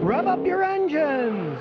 Rev up your engines!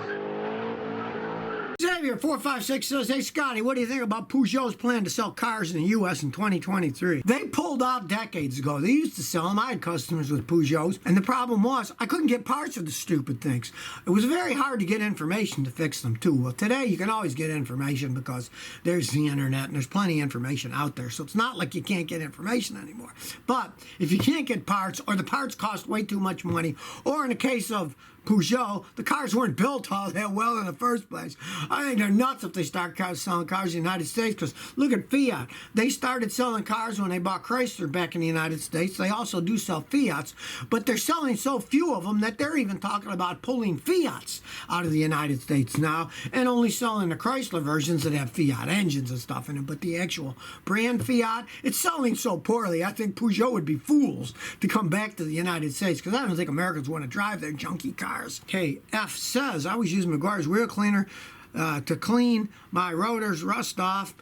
Xavier 456 says, hey Scotty, what do you think about Peugeot's plan to sell cars in the U.S. in 2023? They pulled out decades ago. They used to sell them. I had customers with Peugeots, and the problem was I couldn't get parts for the stupid things. It was very hard to get information to fix them too. Well, today you can always get information because there's the internet and there's plenty of information out there. So it's not like you can't get information anymore. But if you can't get parts, or the parts cost way too much money, or in the case of Peugeot, the cars weren't built all that well in the first place. I think they're nuts if they start selling cars in the United States, because look at Fiat. They started selling cars when they bought Chrysler back in the United States. They also do sell Fiats, but they're selling so few of them that they're even talking about pulling Fiats out of the United States now and only selling the Chrysler versions that have Fiat engines and stuff in them. But the actual brand Fiat, it's selling so poorly, I think Peugeot would be fools to come back to the United States, because I don't think Americans want to drive their junky cars. KF says, I was using McGuire's wheel cleaner to clean my rotors rust off,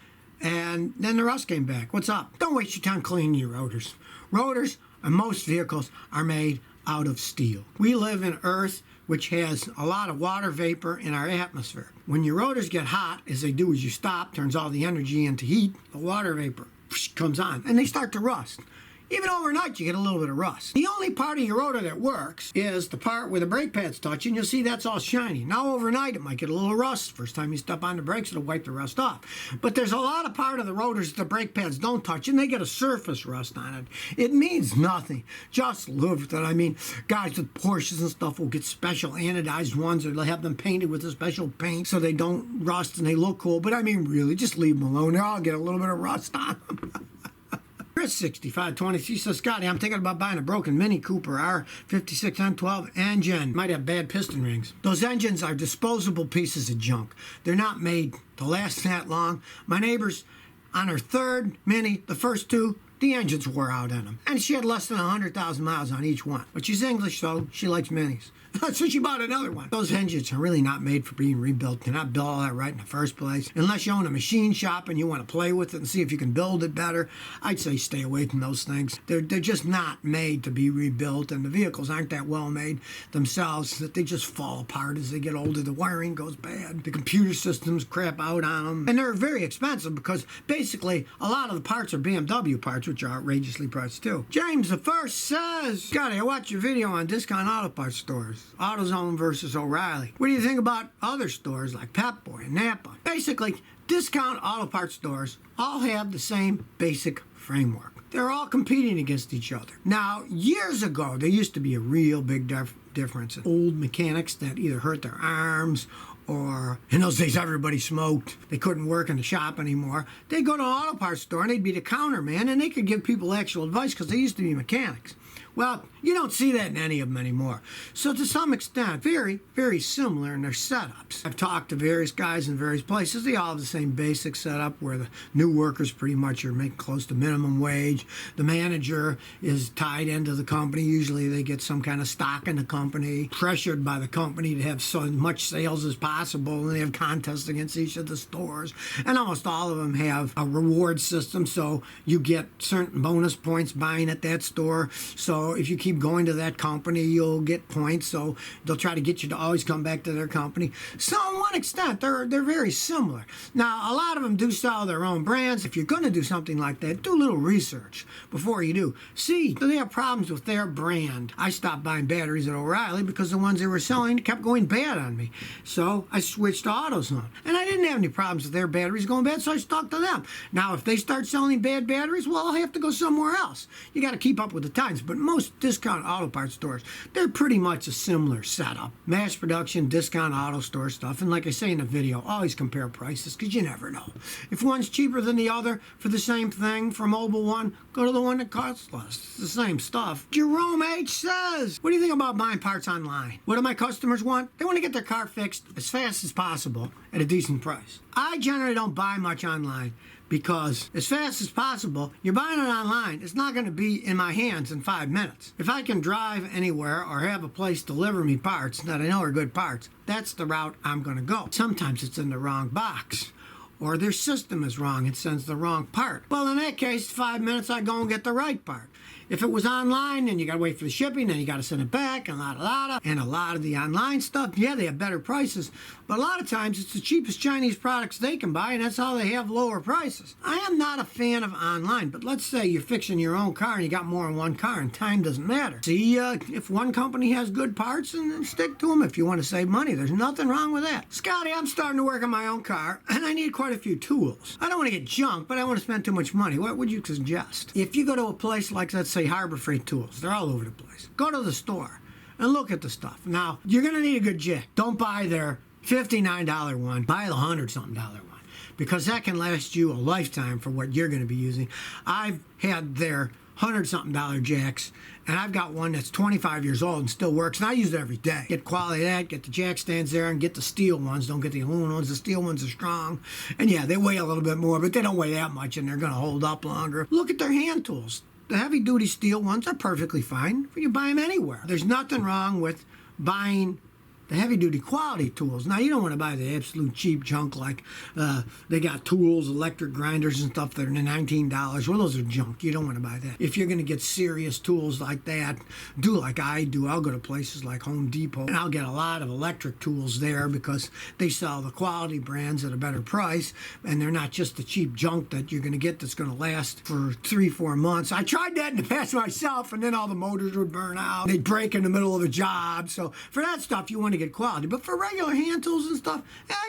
and then the rust came back. What's up? Don't waste your time cleaning your rotors. Rotors on most vehicles are made out of steel. We live in Earth, which has a lot of water vapor in our atmosphere. When your rotors get hot, as they do as you stop, turns all the energy into heat, the water vapor comes on, and they start to rust. Even overnight, you get a little bit of rust. The only part of your rotor that works is the part where the brake pads touch, and you'll see that's all shiny. Now, overnight, it might get a little rust. First time you step on the brakes, it'll wipe the rust off. But there's a lot of part of the rotors that the brake pads don't touch, and they get a surface rust on it. It means nothing. Just live with it. I mean, guys with Porsches and stuff will get special anodized ones, or they'll have them painted with a special paint so they don't rust and they look cool. But I mean, really, just leave them alone. They'll all get a little bit of rust on them. Chris 6523 says, Scotty, I'm thinking about buying a broken Mini Cooper R56N12 engine. Might have bad piston rings. Those engines are disposable pieces of junk. They're not made to last that long. My neighbor's on her third Mini, the first two, the engines wore out in them. And she had less than 100,000 miles on each one. But she's English, so she likes Minis. So she bought another one. Those engines are really not made for being rebuilt. They're not built all that right in the first place. Unless you own a machine shop and you want to play with it and see if you can build it better, I'd say stay away from those things. They're just not made to be rebuilt, and the vehicles aren't that well made themselves, that they just fall apart as they get older. The wiring goes bad. The computer systems crap out on them. And they're very expensive because basically a lot of the parts are BMW parts, which are outrageously priced too. James the First says, Scotty, I watched your video on discount auto parts stores. AutoZone versus O'Reilly. What do you think about other stores like Pep Boy and Napa? Basically, discount auto parts stores all have the same basic framework. They're all competing against each other. Now, years ago, there used to be a real big difference in old mechanics that either hurt their arms, or in those days everybody smoked. They couldn't work in the shop anymore. They'd go to an auto parts store and they'd be the counter man, and they could give people actual advice because they used to be mechanics. Well, you don't see that in any of them anymore. So to some extent, very, very similar in their setups. I've talked to various guys in various places. They all have the same basic setup where the new workers pretty much are making close to minimum wage. The manager is tied into the company. Usually they get some kind of stock in the company, pressured by the company to have so much sales as possible, and they have contests against each of the stores. And almost all of them have a reward system, so you get certain bonus points buying at that store. So if you keep going to that company, you'll get points, so they'll try to get you to always come back to their company. So to one extent, they're very similar. Now, a lot of them do sell their own brands. If you're going to do something like that, do a little research before you do. See, do they have problems with their brand? I stopped buying batteries at O'Reilly because the ones they were selling kept going bad on me. So I switched to AutoZone. And I didn't have any problems with their batteries going bad, so I stuck to them. Now, if they start selling bad batteries, well, I'll have to go somewhere else. You got to keep up with the times. But most discount auto parts stores, they're pretty much a similar setup. Mass production, discount auto store stuff. And like I say in the video, always compare prices because you never know. If one's cheaper than the other for the same thing, for Mobile One, go to the one that costs less. It's the same stuff. Jerome H. says, what do you think about buying parts online? What do my customers want? They want to get their car fixed as fast as possible at a decent price. I generally don't buy much online because as fast as possible, you're buying it online, it's not going to be in my hands in 5 minutes. If I can drive anywhere or have a place deliver me parts that I know are good parts, that's the route I'm going to go. Sometimes it's in the wrong box, or their system is wrong and sends the wrong part. Well, in that case, 5 minutes, I go and get the right part. If it was online, then you got to wait for the shipping, then you got to send it back, and a lot of the online stuff, yeah, they have better prices, but a lot of times it's the cheapest Chinese products they can buy, and that's how they have lower prices. I am not a fan of online, but let's say you're fixing your own car and you got more than one car, and time doesn't matter. See, if one company has good parts, then stick to them if you want to save money. There's nothing wrong with that. Scotty, I'm starting to work on my own car, and I need quite a few tools. I don't want to get junk, but I want to spend too much money. What would you suggest? If you go to a place like, let's say, Harbor Freight Tools, they're all over the place. Go to the store and look at the stuff. Now, you're going to need a good jack. Don't buy their $59 one. Buy the $100-something one, because that can last you a lifetime for what you're going to be using. I've had their $100-something jacks, and I've got one that's 25 years old and still works, and I use it every day. Get quality of that, get the jack stands there, and get the steel ones. Don't get the aluminum ones. The steel ones are strong, and yeah, they weigh a little bit more, but they don't weigh that much, and they're going to hold up longer. Look at their hand tools. The heavy-duty steel ones are perfectly fine. You buy them anywhere. There's nothing wrong with buying the heavy-duty quality tools. Now, you don't want to buy the absolute cheap junk like they got tools, electric grinders and stuff that are $19. Well, those are junk. You don't want to buy that. If you're going to get serious tools like that, do like I do. I'll go to places like Home Depot, and I'll get a lot of electric tools there because they sell the quality brands at a better price, and they're not just the cheap junk that you're going to get that's going to last for 3-4 months. I tried that in the past myself, and then all the motors would burn out. They'd break in the middle of a job. So for that stuff, you want to get quality. But for regular hand tools and stuff,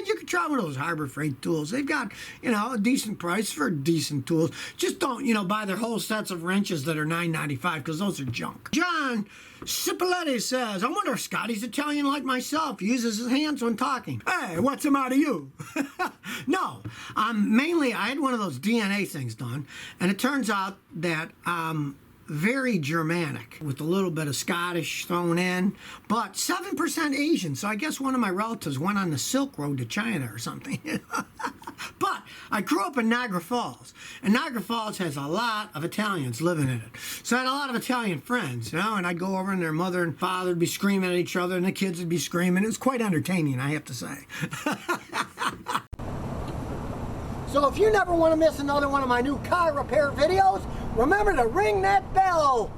you can try one of those Harbor Freight tools. They've got, a decent price for decent tools. Just don't, buy their whole sets of wrenches that are $9.95, because those are junk. John Cipollette says, I wonder if Scotty's Italian like myself. He uses his hands when talking. Hey, what's the matter you? No, mainly I had one of those DNA things done, and it turns out that very Germanic with a little bit of Scottish thrown in, but 7% Asian. So I guess one of my relatives went on the Silk Road to China or something. But I grew up in Niagara Falls, and Niagara Falls has a lot of Italians living in it. So I had a lot of Italian friends, and I'd go over and their mother and father would be screaming at each other, and the kids would be screaming. It was quite entertaining, I have to say. So if you never want to miss another one of my new car repair videos, remember to ring that bell.